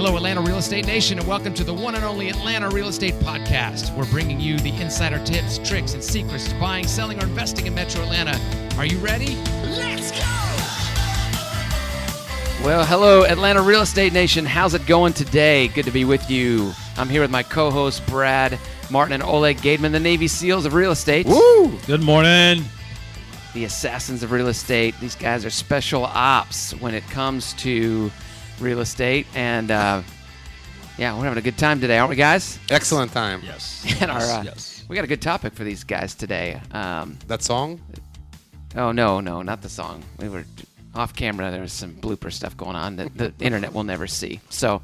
Hello, Atlanta Real Estate Nation, and welcome to the one and only Atlanta Real Estate Podcast. We're bringing you the insider tips, tricks, and secrets to buying, selling, or investing in Metro Atlanta. Are you ready? Let's go! Well, hello, Atlanta Real Estate Nation. How's it going today? Good to be with you. I'm here with my co-hosts, Brad Martin and Oleg Gateman, the Navy SEALs of real estate. Woo! Good morning. The assassins of real estate. These guys are special ops when it comes to real estate. And, yeah, we're having a good time today, aren't we, guys? Excellent time. Yes. And Yes. we got a good topic for these guys today. That song? Oh, no, not the song. We were off camera. There was some blooper stuff going on that the internet will never see. So,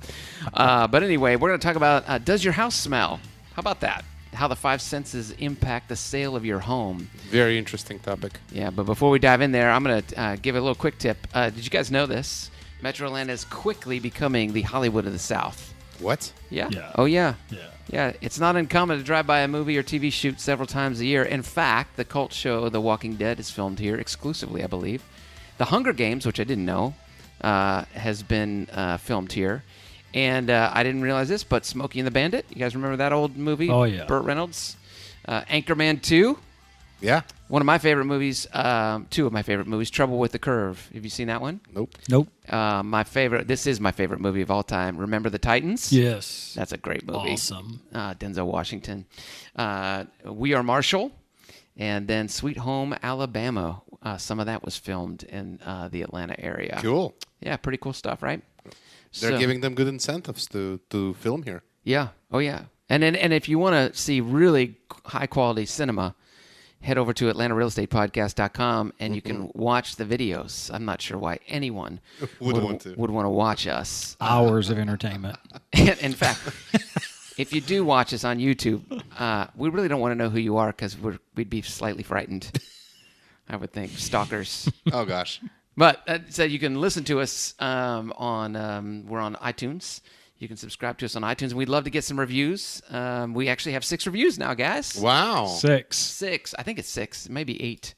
but anyway, we're going to talk about, does your house smell? How about that? How the five senses impact the sale of your home. Very interesting topic. Yeah, but before we dive in there, I'm going to give a little quick tip. Did you guys know this? Metro Atlanta is quickly becoming the Hollywood of the South. What? Yeah. Yeah. Oh, yeah. Yeah. Yeah, it's not uncommon to drive by a movie or TV shoot several times a year. In fact, the cult show The Walking Dead is filmed here exclusively, I believe. The Hunger Games, which I didn't know, has been filmed here. And I didn't realize this, but Smokey and the Bandit. You guys remember that old movie? Oh, yeah. Burt Reynolds. Anchorman 2. Yeah. One of my favorite movies, two of my favorite movies, Trouble with the Curve. Have you seen that one? Nope. Nope. This is my favorite movie of all time. Remember the Titans? Yes. That's a great movie. Awesome. Denzel Washington. We Are Marshall. And then Sweet Home Alabama. Some of that was filmed in the Atlanta area. Cool. Yeah, pretty cool stuff, right? They're giving them good incentives to film here. Yeah. Oh, yeah. And if you want to see really high-quality cinema, head over to AtlantaRealEstatePodcast.com and you can watch the videos. I'm not sure why anyone would want to watch us. Hours of entertainment. In fact, if you do watch us on YouTube, we really don't want to know who you are because we'd be slightly frightened, I would think. Stalkers. Oh, gosh. But so you can listen to us we're on iTunes. You can subscribe to us on iTunes. We'd love to get some reviews. We actually have 6 reviews now, guys. Wow. 6. I think it's 6, maybe 8.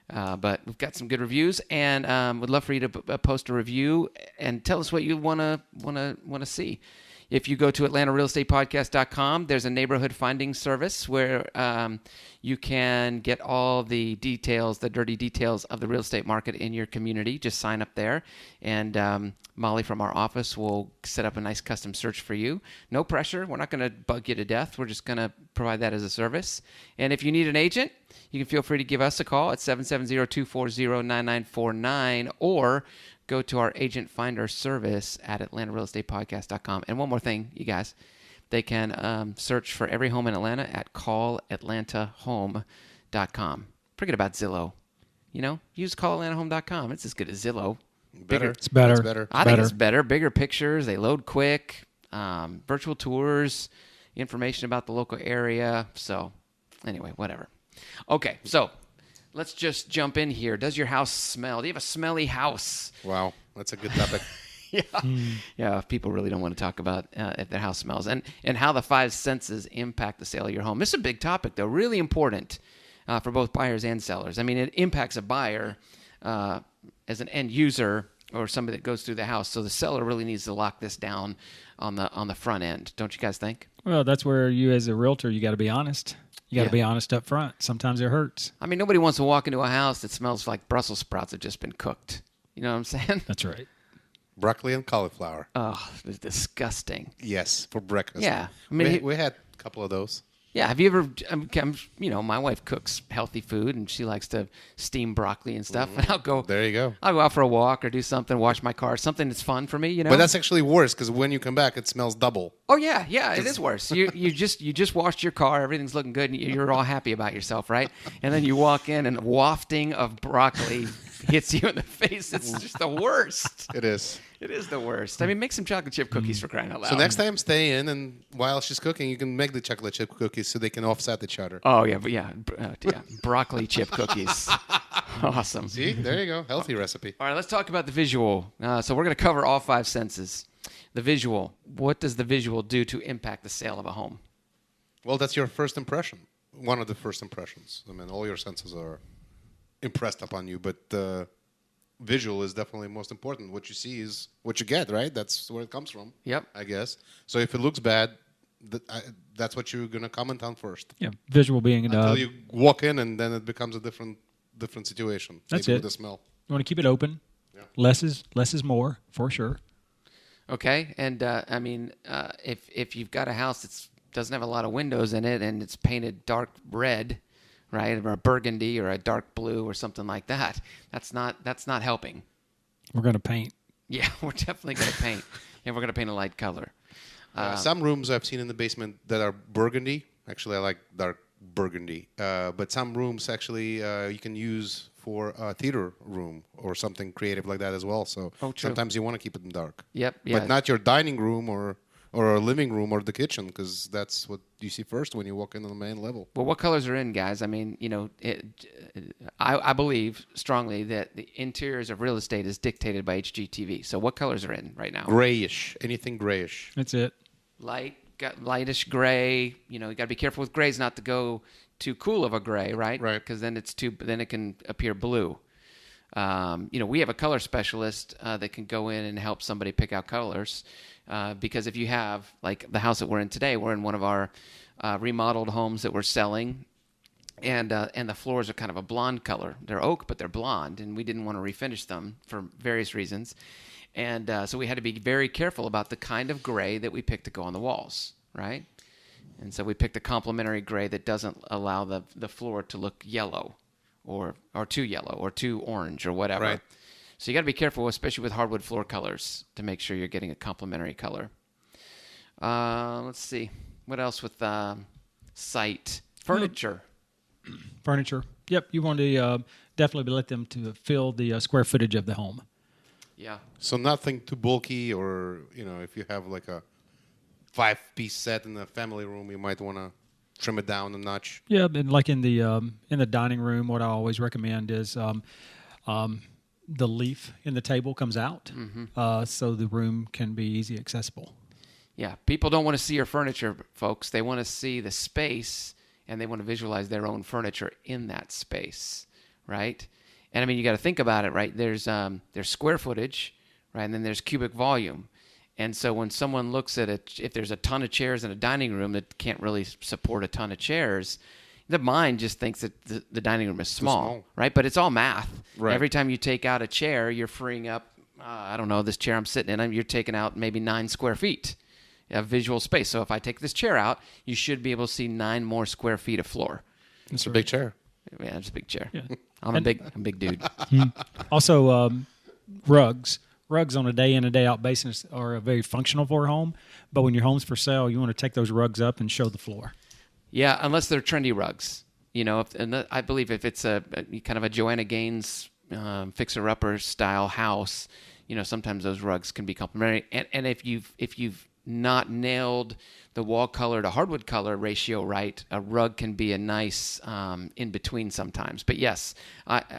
But we've got some good reviews, and we'd love for you to post a review and tell us what you want to see. If you go to AtlantaRealEstatePodcast.com, there's a neighborhood finding service where you can get all the details, the dirty details of the real estate market in your community. Just sign up there, and Molly from our office will set up a nice custom search for you. No pressure. We're not going to bug you to death. We're just going to provide that as a service. And if you need an agent, you can feel free to give us a call at 770-240-9949 or go to our agent finder service at AtlantaRealEstatePodcast.com. And one more thing, you guys, they can search for every home in Atlanta at CallAtlantaHome.com. Forget about Zillow. Use CallAtlantaHome.com. It's as good as Zillow. Better. It's better. It's better. I think it's better. Bigger pictures. They load quick. Virtual tours. Information about the local area. So, anyway, whatever. Okay, so let's just jump in here. Does your house smell? Do you have a smelly house? Wow. That's a good topic. Yeah, people really don't want to talk about if their house smells and how the five senses impact the sale of your home. This is a big topic, though, really important for both buyers and sellers. I mean, it impacts a buyer as an end user or somebody that goes through the house. So the seller really needs to lock this down on the front end. Don't you guys think? Well, that's where you as a realtor, you got to be honest. You got to Yeah. be honest up front. Sometimes it hurts. I mean, nobody wants to walk into a house that smells like Brussels sprouts have just been cooked. You know what I'm saying? That's right. Broccoli and cauliflower. Oh, it's disgusting. Yes, for breakfast. Yeah. I mean, we had a couple of those. Yeah, have you ever, my wife cooks healthy food and she likes to steam broccoli and stuff. And I'll go out for a walk or do something, wash my car, something that's fun for me, But that's actually worse because when you come back, it smells double. Oh, yeah, it is worse. You just washed your car, everything's looking good, and you're all happy about yourself, right? And then you walk in and wafting of broccoli hits you in the face. It's just the worst. It is. It is the worst. I mean, make some chocolate chip cookies for crying out loud. So next time, stay in, and while she's cooking, you can make the chocolate chip cookies so they can offset each other. Oh, yeah, broccoli chip cookies. Awesome. See, there you go. Healthy recipe. All right, let's talk about the visual. So we're going to cover all five senses. The visual. What does the visual do to impact the sale of a home? Well, that's your first impression. One of the first impressions. I mean, all your senses are impressed upon you, but visual is definitely most important. What you see is what you get, right? That's where it comes from. Yep. I guess. So if it looks bad, that's what you're gonna comment on first. Yeah, visual being Until you walk in, and then it becomes a different situation. That's Maybe it. With the smell. You want to keep it open. Yeah. Less is more for sure. Okay, and I mean, if you've got a house that doesn't have a lot of windows in it and it's painted dark red, right, or a burgundy or a dark blue or something like that, that's not helping. We're going to paint. Yeah, we're definitely going to paint, and we're going to paint a light color. Some rooms I've seen in the basement that are burgundy. Actually, I like dark burgundy. But some rooms actually you can use for a theater room or something creative like that as well. So sometimes you want to keep it in dark. Yep. Yeah. But not your dining room or a living room or the kitchen, because that's what you see first when you walk in on the main level. Well, what colors are in, guys? I mean, I believe strongly that the interiors of real estate is dictated by HGTV. So what colors are in right now? Grayish. Anything grayish. That's it. Lightish gray. You got to be careful with grays not to go too cool of a gray, right? Right. Because then then it can appear blue. We have a color specialist that can go in and help somebody pick out colors. Because if you have, like the house that we're in today, we're in one of our remodeled homes that we're selling, and the floors are kind of a blonde color. They're oak, but they're blonde, and we didn't want to refinish them for various reasons. And so we had to be very careful about the kind of gray that we picked to go on the walls, right? And so we picked a complementary gray that doesn't allow the floor to look yellow or too yellow or too orange or whatever. Right. So you got to be careful, especially with hardwood floor colors, to make sure you're getting a complementary color. Let's see. What else with site? Furniture. Furniture. Yep, you want to definitely let them to fill the square footage of the home. Yeah. So nothing too bulky, or if you have like a 5-piece set in the family room, you might want to trim it down a notch. Yeah, and like in the dining room, what I always recommend is the leaf in the table comes out, so the room can be easy accessible. Yeah, people don't want to see your furniture, folks. They want to see the space, and they want to visualize their own furniture in that space, right? And I mean, you got to think about it, right? There's square footage, right, and then there's cubic volume. And so when someone looks at it, if there's a ton of chairs in a dining room that can't really support a ton of chairs, the mind just thinks that the dining room is small, right? But it's all math. Right. Every time you take out a chair, you're freeing up, I don't know, this chair I'm sitting in, you're taking out maybe 9 square feet of visual space. So if I take this chair out, you should be able to see 9 more square feet of floor. It's a big chair. Yeah, it's a big chair. Yeah. I'm a big dude. Also, rugs. Rugs on a day in and day out basis are very functional for a home, but when your home's for sale, you want to take those rugs up and show the floor. Yeah, unless they're trendy rugs. I believe if it's a kind of a Joanna Gaines fixer-upper style house, sometimes those rugs can be complementary. And if you've not nailed the wall color to hardwood color ratio right, a rug can be a nice in between sometimes. But yes,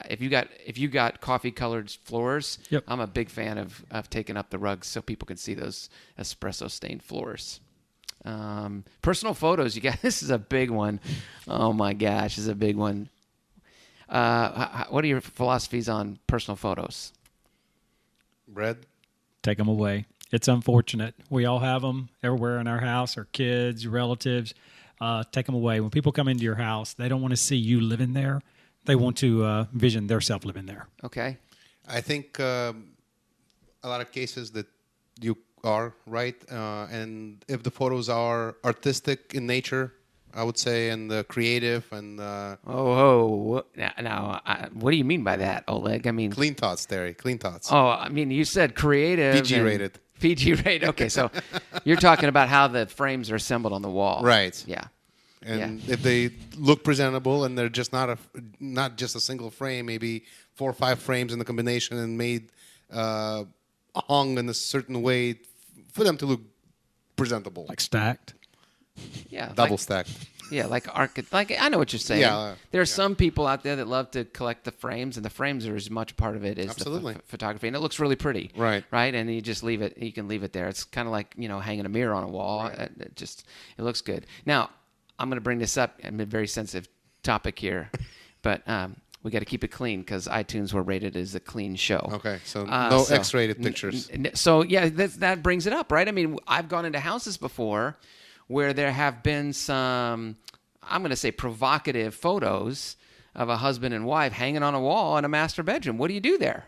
if you got coffee colored floors, Yep. I'm a big fan of taking up the rugs so people can see those espresso stained floors. Personal photos, you guys. This is a big one. Oh my gosh, this is a big one. What are your philosophies on personal photos? Bread. Take them away. It's unfortunate. We all have them everywhere in our house, our kids, relatives. Take them away. When people come into your house, they don't want to see you living there. They want to envision their self living there. Okay. I think a lot of cases that you are right, and if the photos are artistic in nature, I would say, and creative and Now, what do you mean by that, Oleg? I mean, clean thoughts, Terry. Clean thoughts. oh, I mean, you said creative. PG rated. PG rated. Okay, so you're talking about how the frames are assembled on the wall, Right. Yeah. And if they look presentable and they're just not just a single frame, maybe 4 or 5 frames in the combination and made hung in a certain way for them to look presentable, Like stacked. Yeah. double stacked. Yeah, like I know what you're saying. Yeah, There are some people out there that love to collect the frames, and the frames are as much part of it as Absolutely. the photography, and it looks really pretty. Right. Right, and you just leave it. You can leave it there. It's kind of like hanging a mirror on a wall. It looks good. Now, I'm going to bring this up. I'm a very sensitive topic here, but We got to keep it clean because iTunes were rated as a clean show. Okay, so no So- X-rated pictures. So yeah, that brings it up, right? I mean, I've gone into houses before where there have been some, I'm going to say, provocative photos of a husband and wife hanging on a wall in a master bedroom. What do you do there?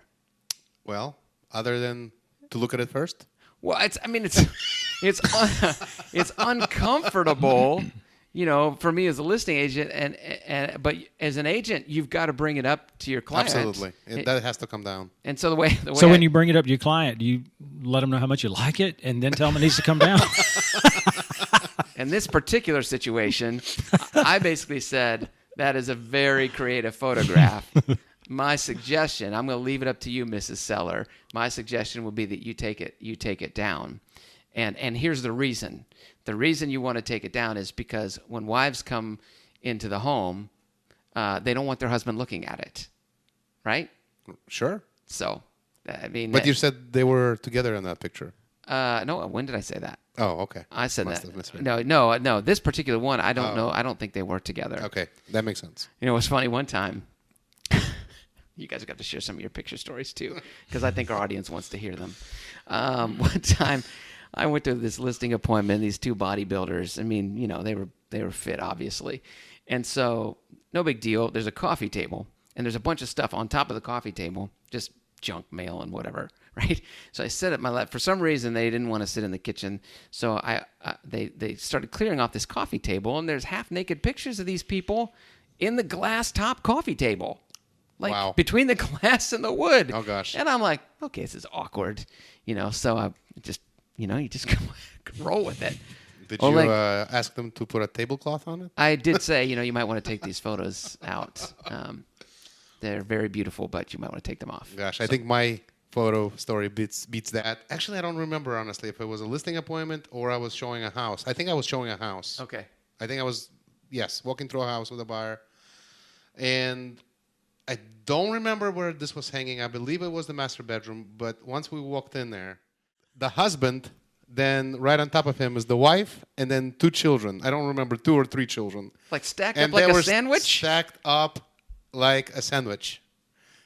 Well, other than to look at it first. Well, it's it's uncomfortable, for me as a listing agent, and but as an agent, you've got to bring it up to your client. Absolutely, that has to come down. And so the way So when you bring it up to your client, do you let them know how much you like it and then tell them it needs to come down? in this particular situation, I basically said that is a very creative photograph. My suggestion, I'm going to leave it up to you, Mrs. Seller. My suggestion would be that you take it down. And here's the reason. The reason you want to take it down is because when wives come into the home, they don't want their husband looking at it, right? Sure. So, I mean... But you said they were together in that picture. no, when did I say that? Oh, okay. I said Must that. have misread. No. This particular one, I don't know. I don't think they were together. Okay, that makes sense. You know, it was funny one time. You guys have got to share some of your picture stories too, because I think our audience wants to hear them. One time, I went to this listing appointment. These two bodybuilders. I mean, they were fit, obviously, and so no big deal. There's a coffee table, and there's a bunch of stuff on top of the coffee table, just junk mail and whatever, right? So I sit at my left. For some reason, they didn't want to sit in the kitchen, so they started clearing off this coffee table, and there's half naked pictures of these people in the glass top coffee table. Like Wow. between the glass and the wood. Oh, gosh. And I'm like, okay, this is awkward, so I just, you just roll with it. Did Well, you like- ask them to put a tablecloth on it? I did say, you might want to take these photos out. They're very beautiful, but you might want to take them off. Gosh, I think my photo story beats that. Actually, I don't remember, honestly, if it was a listing appointment or I was showing a house. I think I was showing a house. Okay. I think I was, walking through a house with a buyer. And I don't remember where this was hanging. I believe it was the master bedroom. But once we walked in there, the husband, then right on top of him is the wife, and then 2 children. I don't remember, 2 or 3 children. Like stacked And up like they a were sandwich? stacked up like a sandwich.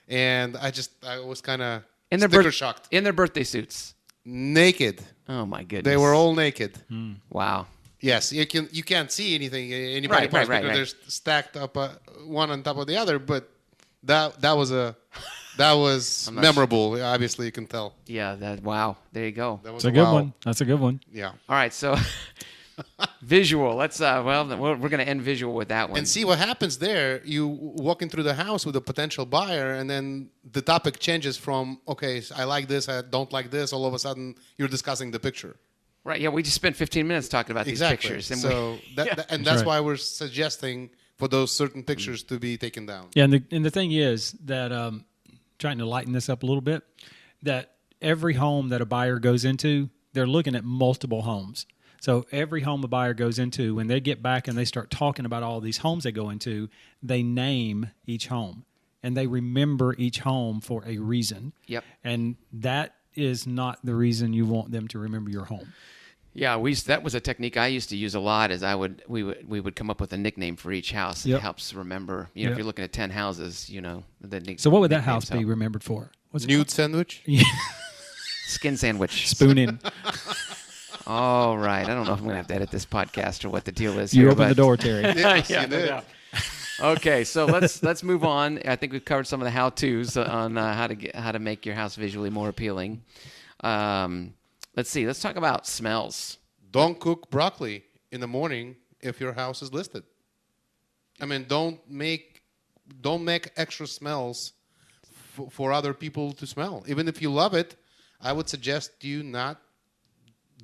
And I was kind of In their sticker shocked. In their birthday suits. Naked. Oh, my goodness. They were all naked. Wow. Yes, you can't see anything, anybody Right, because they're stacked up one on top of the other. But that was memorable. Obviously, you can tell. Yeah, wow. There you go. That was That's a good wow. one. That's a good one. Yeah. All right, so visual. Let's we're going to end visual with that one. And see what happens there. You walking through the house with a potential buyer, and then the topic changes from okay, I like this, I don't like this. All of a sudden, you're discussing the picture. Right, yeah, we just spent 15 minutes talking about Exactly. these pictures. And So that's right. why we're suggesting for those certain pictures to be taken down. Yeah, and the thing is that trying to lighten this up a little bit, that every home that a buyer goes into, they're looking at multiple homes. So every home a buyer goes into, when they get back and they start talking about all these homes they go into, they name each home and they remember each home for a reason. Yep. And that is not the reason you want them to remember your home. Yeah, that was a technique I used to use a lot. Is we would come up with a nickname for each house. Yep. It helps remember. Yep. If you're looking at 10 houses, So what would that nicknames house be help. remembered for? What's it Nude sandwich? called? Skin sandwich. Spoon in. All right. I don't know if I'm going to have to edit this podcast or what the deal is You here. open the but- door, Terry. Yes, Yeah, you no did. doubt. Okay, so let's move on. I think we've covered some of the how-tos on how to make your house visually more appealing. Let's see. Let's talk about smells. Don't cook broccoli in the morning if your house is listed. I mean, don't make extra smells for other people to smell. Even if you love it, I would suggest you not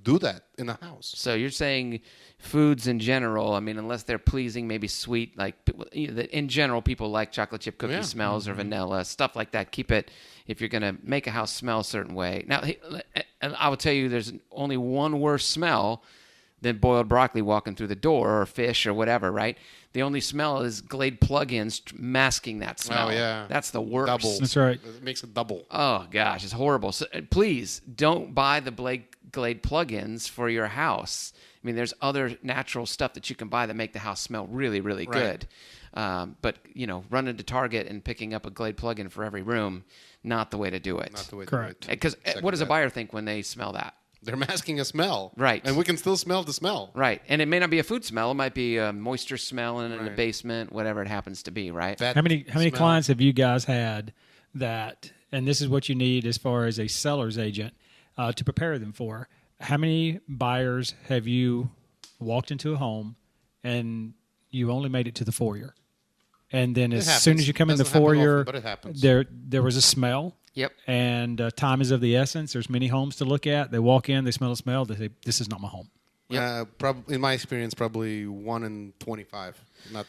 do that in a house. So you're saying foods in general, I mean, unless they're pleasing, maybe sweet, like in general, people like chocolate chip cookie Yeah. smells or vanilla, stuff like that. Keep it if you're going to make a house smell a certain way. Now, and I will tell you there's only one worse smell than boiled broccoli walking through the door or fish or whatever, right? The only smell is Glade plugins masking that smell. Oh, yeah. That's the worst. Double. That's right. It makes it double. Oh gosh, it's horrible. So please don't buy the Glade plugins for your house. I mean, there's other natural stuff that you can buy that make the house smell really, really good. But, running to Target and picking up a Glade plug-in for every room, not the way to do it. Not the way Correct. to do it. Because what does a buyer think when they smell that? They're masking a smell. Right. And we can still smell the smell. Right. And it may not be a food smell. It might be a moisture smell in the Right. basement, whatever it happens to be, right? That How many smell. clients have you guys had that, and this is what you need as far as a seller's agent to prepare them for? How many buyers have you walked into a home and you only made it to the foyer? And then as happens. soon as you come in the Doesn't happen foyer, often, but it happens. there was a smell. Yep. And time is of the essence. There's many homes to look at. They walk in, they smell the smell. They say, "This is not my home." In my experience, probably 1 in 25, not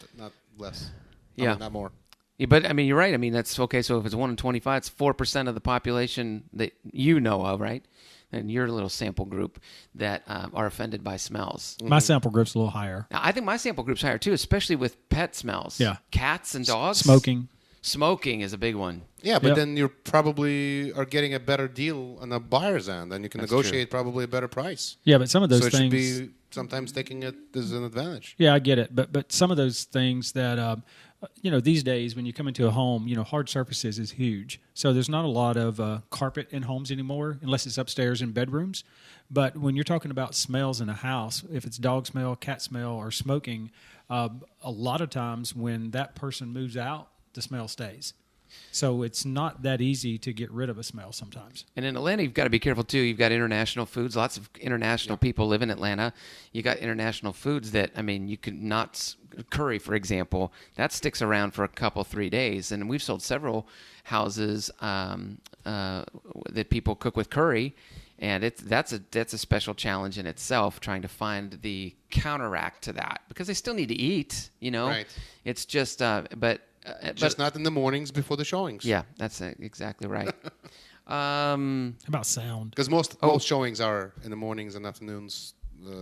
less. Yeah. Not more. Yeah, but I mean, you're right. I mean, that's okay. So if it's 1 in 25, it's 4% of the population that you know of, right? And your little sample group that are offended by smells. My sample group's a little higher. Now, I think my sample group's higher too, especially with pet smells. Yeah. Cats and dogs. Smoking. Smoking is a big one. Yeah, but Yep. then you probably are getting a better deal on the buyer's end, and you can That's negotiate probably a better price. Yeah, but some of those So it things. should be sometimes taking it as an advantage. Yeah, I get it, but some of those things that these days when you come into a home, hard surfaces is huge. So there's not a lot of carpet in homes anymore, unless it's upstairs in bedrooms. But when you're talking about smells in a house, if it's dog smell, cat smell, or smoking, a lot of times when that person moves out, the smell stays. So it's not that easy to get rid of a smell sometimes. And in Atlanta, you've got to be careful too. You've got international foods. Lots of international people live in Atlanta. You got international foods that, I mean, you could not curry, for example, that sticks around for a couple, 3 days. And we've sold several houses that people cook with curry, and that's a special challenge in itself, trying to find the counteract to that, because they still need to eat. Right. It's just but. Just not in the mornings before the showings. Yeah, that's exactly right. How about sound? Because most showings are in the mornings and afternoons.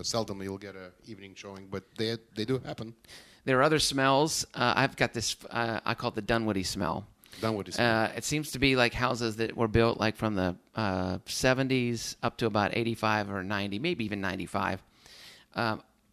Seldom you'll get an evening showing, but they do happen. There are other smells. I've got this, I call it the Dunwoody smell. Dunwoody. It seems to be like houses that were built like from the 70s up to about 85 or 90, maybe even 95.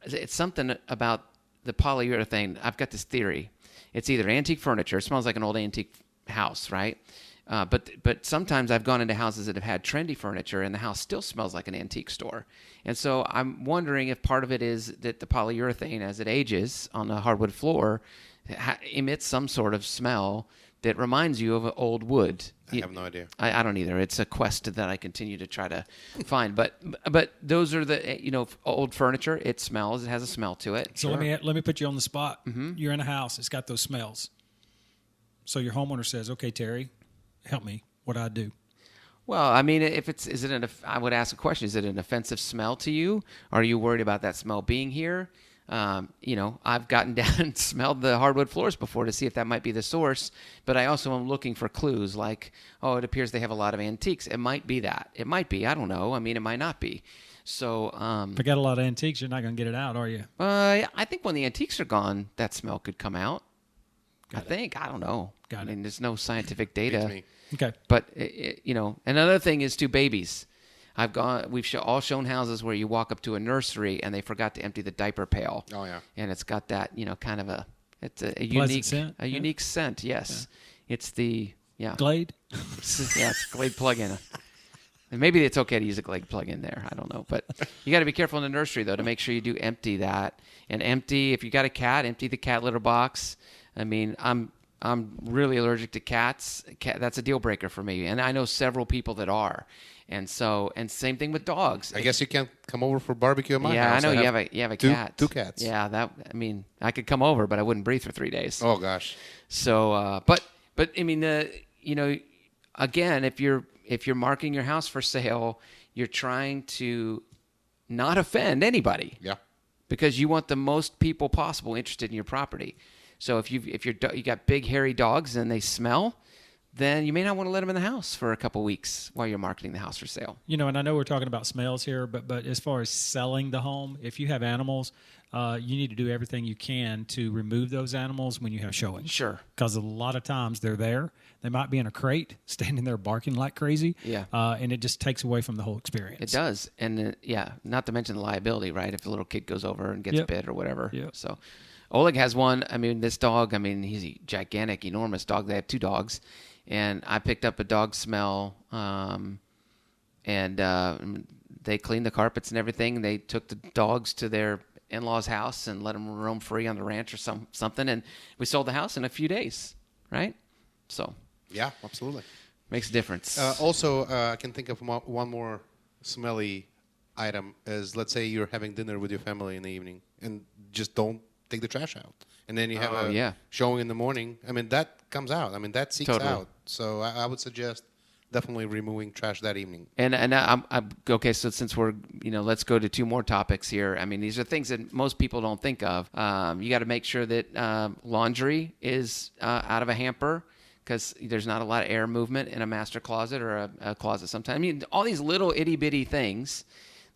It's something about the polyurethane. I've got this theory. It's either antique furniture. It smells like an old antique house, right? But sometimes I've gone into houses that have had trendy furniture, and the house still smells like an antique store. And so I'm wondering if part of it is that the polyurethane, as it ages on the hardwood floor, emits some sort of smell that reminds you of old wood. I have no idea. I don't either. It's a quest that I continue to try to find. But those are the old furniture. It smells. It has a smell to it. So let me put you on the spot. You're in a house. It's got those smells. So your homeowner says, "Okay, Terry, help me. What do I do?" Well, I mean, I would ask a question. Is it an offensive smell to you? Are you worried about that smell being here? I've gotten down and smelled the hardwood floors before to see if that might be the source, but I also am looking for clues like, it appears they have a lot of antiques. It might be that. It might be. I don't know. I mean, it might not be. So, if you got a lot of antiques, you're not going to get it out, are you? I think when the antiques are gone, that smell could come out. I don't know. Got it. I mean, there's no scientific Beats data. me. Okay. But another thing is two babies. We've all shown houses where you walk up to a nursery and they forgot to empty the diaper pail. Oh yeah. And it's got that kind of a Pleasant unique scent. a unique scent. Yes, it's the Glade? it's Glade plug-in. And maybe it's okay to use a Glade plug-in there. I don't know, but you got to be careful in the nursery though to make sure you do empty that and if you got a cat, empty the cat litter box. I mean, I'm really allergic to cats. That's a deal breaker for me, and I know several people that are. And same thing with dogs. I guess you can't come over for barbecue at my Yeah, house. I know you have a cat. Two cats. Yeah, I could come over, but I wouldn't breathe for 3 days. Oh gosh. So, but I mean, again, if you're marking your house for sale, you're trying to not offend anybody. Yeah. Because you want the most people possible interested in your property. So if you got big hairy dogs and they smell, then you may not want to let them in the house for a couple weeks while you're marketing the house for sale. You know, and I know we're talking about smells here, but as far as selling the home, if you have animals, you need to do everything you can to remove those animals when you have showings. Sure. Because a lot of times they're there. They might be in a crate, standing there barking like crazy. Yeah. And it just takes away from the whole experience. It does. And not to mention the liability, right? If a little kid goes over and gets bit or whatever. Yep. So Oleg has one. I mean, this dog, he's a gigantic, enormous dog. They have 2 dogs. And I picked up a dog smell, and they cleaned the carpets and everything. They took the dogs to their in-laws' house and let them roam free on the ranch or something. And we sold the house in a few days, right? So Yeah, absolutely. makes a difference. Also, I can think of one more smelly item is, let's say you're having dinner with your family in the evening and just don't take the trash out. And then you have a showing in the morning. I mean, that comes out. I mean, that seeks out. So I would suggest definitely removing trash that evening. And I'm okay. So since we're, let's go to 2 more topics here. I mean, these are things that most people don't think of. You got to make sure that laundry is out of a hamper, because there's not a lot of air movement in a master closet or a closet sometimes. I mean, all these little itty bitty things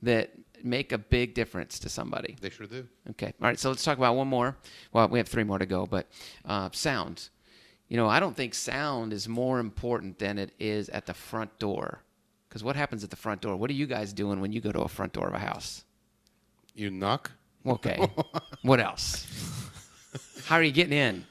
that make a big difference to somebody. They sure do. Okay. All right. So let's talk about one more. Well, we have 3 more to go, but sound. I don't think sound is more important than it is at the front door. Because what happens at the front door? What are you guys doing when you go to a front door of a house? You knock? Okay. What else? How are you getting in?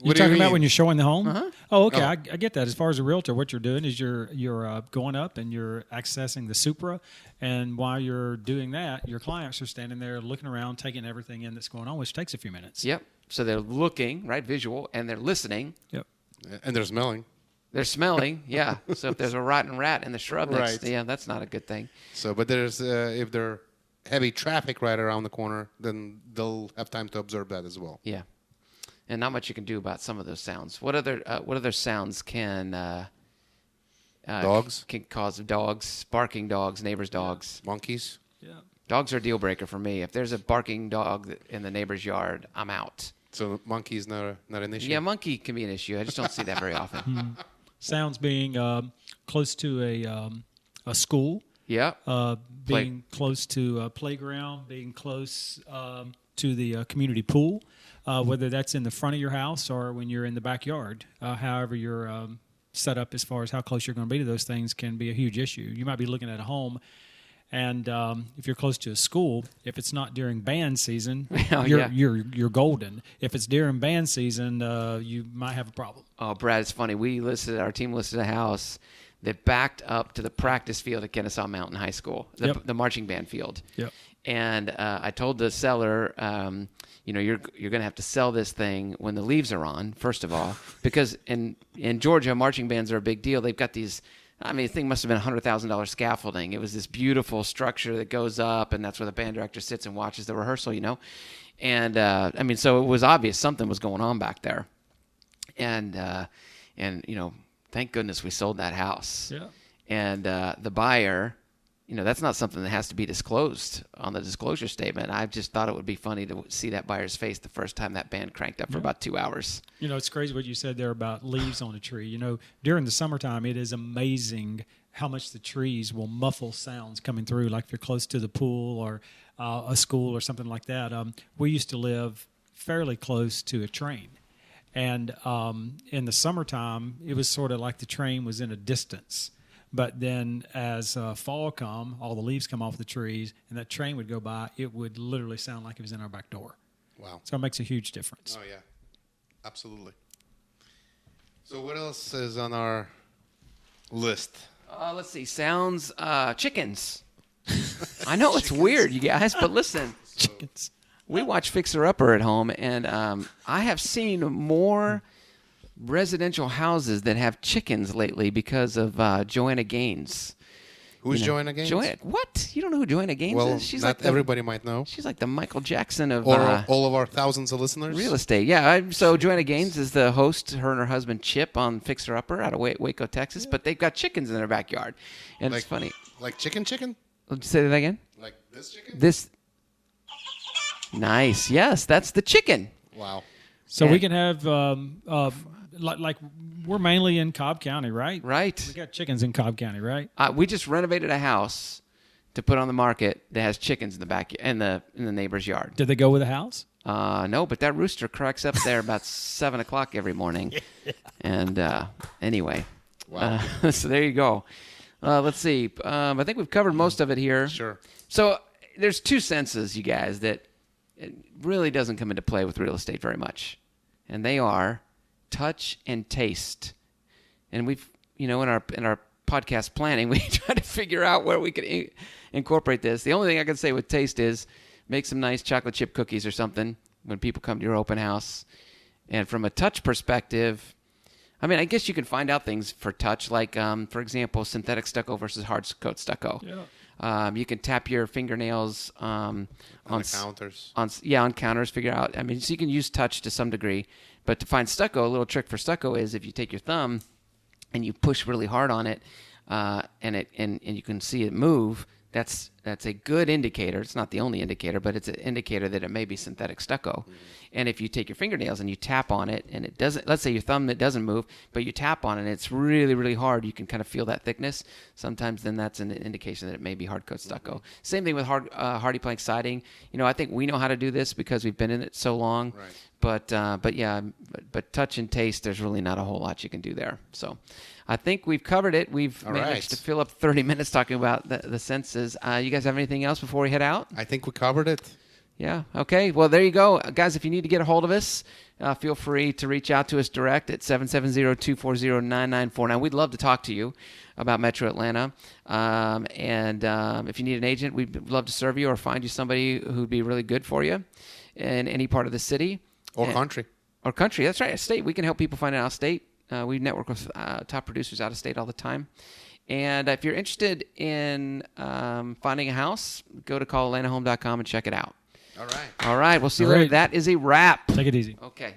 You're talking about when you're showing the home? Uh-huh. Oh, okay. I get that. As far as a realtor, what you're doing is you're going up and you're accessing the Supra, and while you're doing that, your clients are standing there looking around, taking everything in that's going on, which takes a few minutes. Yep. So they're looking, right, visual, and they're listening. Yep. And they're smelling. They're smelling, yeah. So if there's a rotten rat in the shrub, that's not a good thing. So, but there's if there's heavy traffic right around the corner, then they'll have time to observe that as well. Yeah. And not much you can do about some of those sounds. What other sounds can Dogs? can cause dogs, barking dogs, neighbors' dogs? Monkeys? Yeah. Dogs are a deal breaker for me. If there's a barking dog in the neighbor's yard, I'm out. So monkeys not an issue? Yeah, monkey can be an issue. I just don't see that very often. Sounds being close to a school. Yeah. Being close to a playground, being close to the community pool, whether that's in the front of your house or when you're in the backyard. However you're set up as far as how close you're going to be to those things can be a huge issue. You might be looking at a home, and if you're close to a school, if it's not during band season, you're golden. If it's during band season, you might have a problem. Oh, Brad, it's funny. Our team listed a house that backed up to the practice field at Kennesaw Mountain High School, the marching band field. Yep. And I told the seller, you're going to have to sell this thing when the leaves are on, first of all, because in Georgia, marching bands are a big deal. They've got these, the thing must have been $100,000 scaffolding. It was this beautiful structure that goes up, and that's where the band director sits and watches the rehearsal, And, so it was obvious something was going on back there. And thank goodness we sold that house. Yeah. And the buyer, that's not something that has to be disclosed on the disclosure statement. I just thought it would be funny to see that buyer's face the first time that band cranked up for about 2 hours. It's crazy what you said there about leaves on a tree. During the summertime, it is amazing how much the trees will muffle sounds coming through, like if you're close to the pool or a school or something like that. We used to live fairly close to a train. And in the summertime, it was sort of like the train was in a distance. But then as fall come, all the leaves come off the trees, and that train would go by, it would literally sound like it was in our back door. Wow. So it makes a huge difference. Oh, yeah. Absolutely. So what else is on our list? Let's see. Sounds, chickens. I know it's weird, you guys, but listen. Chickens. We watch Fixer Upper at home, and I have seen more residential houses that have chickens lately because of Joanna Gaines. Who's Joanna Gaines? What? You don't know who Joanna Gaines Well, is? She's not like everybody might know. She's like the Michael Jackson of Or all of our thousands of listeners. real estate. Yeah. So Joanna Gaines is the host, her and her husband Chip, on Fixer Upper out of Waco, Texas. But they've got chickens in their backyard, and it's funny. Like chicken? Say that again. Like this chicken? Nice. Yes, that's the chicken. Wow. So Yeah. we can have like we're mainly in Cobb County, right? Right. We got chickens in Cobb County, right? We just renovated a house to put on the market that has chickens in the back in the neighbor's yard. Did they go with the house? No, but that rooster cracks up there about 7:00 every morning. And anyway, Wow. so there you go. Let's see. I think we've covered most of it here. Sure. So there's two senses, you guys, that it really doesn't come into play with real estate very much, and they are touch and taste. And we've, in our podcast planning, we try to figure out where we could incorporate this. The only thing I can say with taste is make some nice chocolate chip cookies or something when people come to your open house. And from a touch perspective, I mean, I guess you can find out things for touch, like, for example, synthetic stucco versus hard coat stucco. Yeah. You can tap your fingernails on the counters. on counters. Figure out. I mean, so you can use touch to some degree, but to find stucco, a little trick for stucco is if you take your thumb and you push really hard on it, and you can see it move. That's a good indicator. It's not the only indicator, but it's an indicator that it may be synthetic stucco. Mm-hmm. And if you take your fingernails and you tap on it, and it doesn't, let's say your thumb, it doesn't move, but you tap on it, and it's really, really hard, you can kind of feel that thickness. Sometimes then that's an indication that it may be hard coat stucco. Mm-hmm. Same thing with hardy plank siding. I think we know how to do this because we've been in it so long. Right. But touch and taste, there's really not a whole lot you can do there. So I think we've covered it. We've managed to fill up 30 minutes talking about the senses. You guys have anything else before we head out? I think we covered it. Yeah. Okay. Well, there you go. Guys, if you need to get a hold of us, feel free to reach out to us direct at 770-240-9949. We'd love to talk to you about Metro Atlanta. If you need an agent, we'd love to serve you or find you somebody who'd be really good for you in any part of the city. Or country. Or country. That's right. State. We can help people find out of state. We network with top producers out of state all the time. And if you're interested in finding a house, go to callatlanahome.com and check it out. All right. All right. We'll see you later. That is a wrap. Take it easy. Okay.